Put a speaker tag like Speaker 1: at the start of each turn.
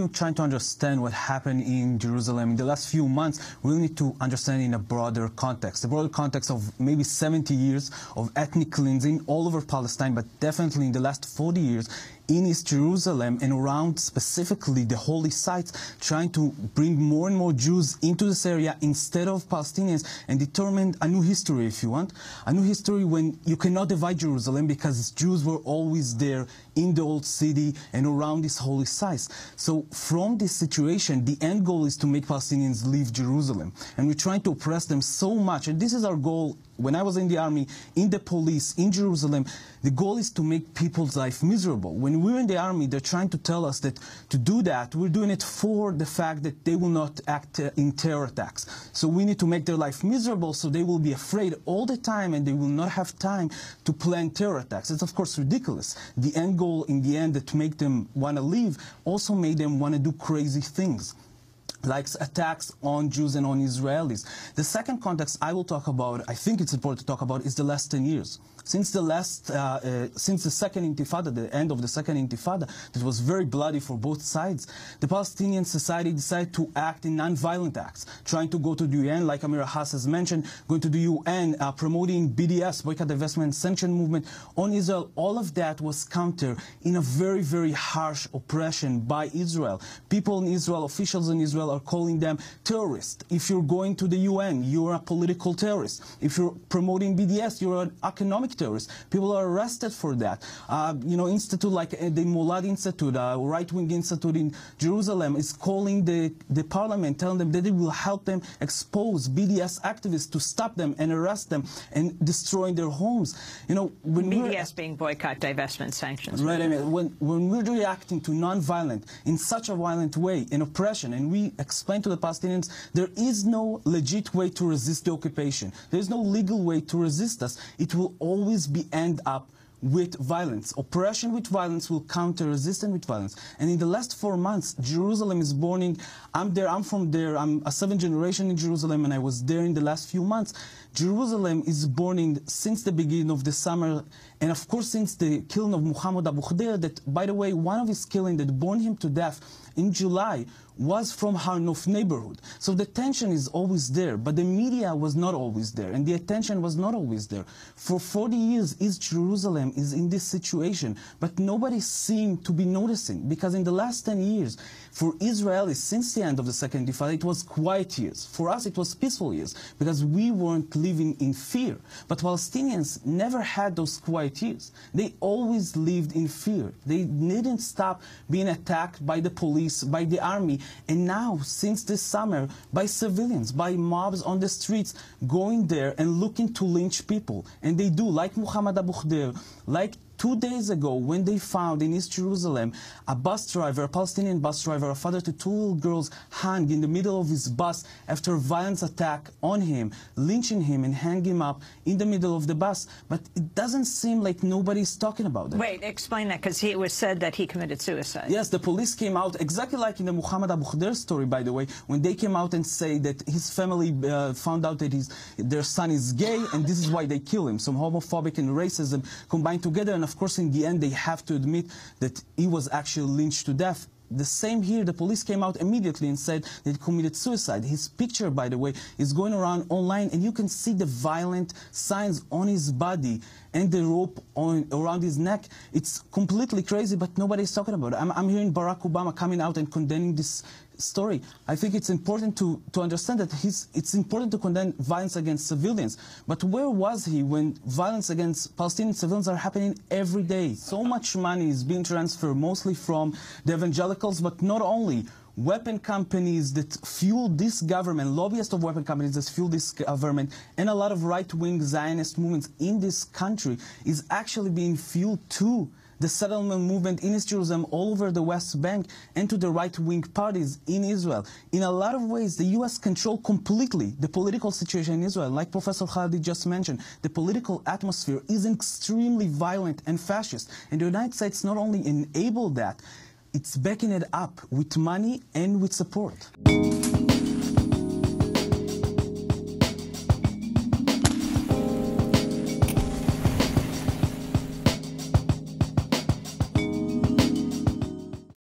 Speaker 1: I'm trying to understand what happened in Jerusalem in the last few months, we need to understand in a broader context. The broader context of maybe 70 years of ethnic cleansing all over Palestine, but definitely in the last 40 years in East Jerusalem and around specifically the holy sites, trying to bring more and more Jews into this area instead of Palestinians and determine a new history, if you want. A new history when you cannot divide Jerusalem because Jews were always there in the old city and around these holy sites. So from this situation, the end goal is to make Palestinians leave Jerusalem. And we're trying to oppress them so much. And this is our goal. When I was in the army, in the police, in Jerusalem, the goal is to make people's life miserable. When we're in the army, they're trying to tell us that to do that, we're doing it for the fact that they will not act in terror attacks. So we need to make their life miserable so they will be afraid all the time and they will not have time to plan terror attacks. It's of course ridiculous. The end goal in the end that make them want to leave also made them want to do crazy things, like attacks on Jews and on Israelis. The second context I will talk about, I think it's important to talk about, is the last 10 years. Since the second Intifada, the end of the second Intifada, that was very bloody for both sides, the Palestinian society decided to act in non-violent acts, trying to go to the UN, like Amir Haas has mentioned, going to the UN, promoting BDS, Boycott, Divestment, Sanction movement on Israel. All of that was counter in a very, very harsh oppression by Israel. People in Israel, officials in Israel are calling them terrorists. If you're going to the UN, you're a political terrorist. If you're promoting BDS, you're an economic terrorists. People are arrested for that. Institute like the Molad Institute, right-wing institute in Jerusalem, is calling the parliament, telling them that it will help them expose BDS activists to stop them and arrest them and destroying their homes. When
Speaker 2: BDS being boycott, divestment, sanctions.
Speaker 1: Right. I mean, when we're reacting to non-violent in such a violent way in oppression, and we explain to the Palestinians there is no legit way to resist the occupation. There is no legal way to resist us. It will always end up with violence. Oppression with violence will counter resistance with violence. And in the last 4 months, Jerusalem is burning. I'm from there. I'm a 7th generation in Jerusalem, and I was there in the last few months. Jerusalem is burning since the beginning of the summer, and of course since the killing of Mahmoud Abbas, that, by the way, one of his killing that burned him to death in July was from Har Nof neighborhood. So the tension is always there, but the media was not always there, and the attention was not always there. For 40 years, East Jerusalem is in this situation, but nobody seemed to be noticing, because in the last 10 years, for Israelis, since the end of the Second Intifada, it was quiet years. For us, it was peaceful years, because we weren't living in fear. But Palestinians never had those quiet years. They always lived in fear. They didn't stop being attacked by the police, by the army, and now, since this summer, by civilians, by mobs on the streets, going there and looking to lynch people. And they do, like Mahmoud Abbas, like 2 days ago, when they found in East Jerusalem a bus driver, a Palestinian bus driver, a father to 2 little girls, hung in the middle of his bus after a violent attack on him, lynching him and hanging him up in the middle of the bus. But it doesn't seem like nobody's talking about that.
Speaker 2: Wait, explain that, because it was said that he committed suicide.
Speaker 1: Yes, the police came out, exactly like in the Mahmoud Abbas story, by the way, when they came out and say that his family found out that their son is gay, and this is why they kill him. Some homophobic and racism combined together, and of course, in the end, they have to admit that he was actually lynched to death. The same here, the police came out immediately and said that he committed suicide. His picture, by the way, is going around online, and you can see the violent signs on his body and the rope around his neck. It's completely crazy, but nobody's talking about it. I'm hearing Barack Obama coming out and condemning this story. I think it's important to understand that it's important to condemn violence against civilians. But where was he when violence against Palestinian civilians are happening every day? So much money is being transferred, mostly from the evangelicals, but not only. Weapon companies that fuel this government, lobbyists of weapon companies that fuel this government, and a lot of right-wing Zionist movements in this country is actually being fueled to the settlement movement in East Jerusalem, all over the West Bank, and to the right-wing parties in Israel. In a lot of ways, the U.S. controls completely the political situation in Israel. Like Professor Khalidi just mentioned, the political atmosphere is extremely violent and fascist. And the United States not only enabled that, it's backing it up with money and with support.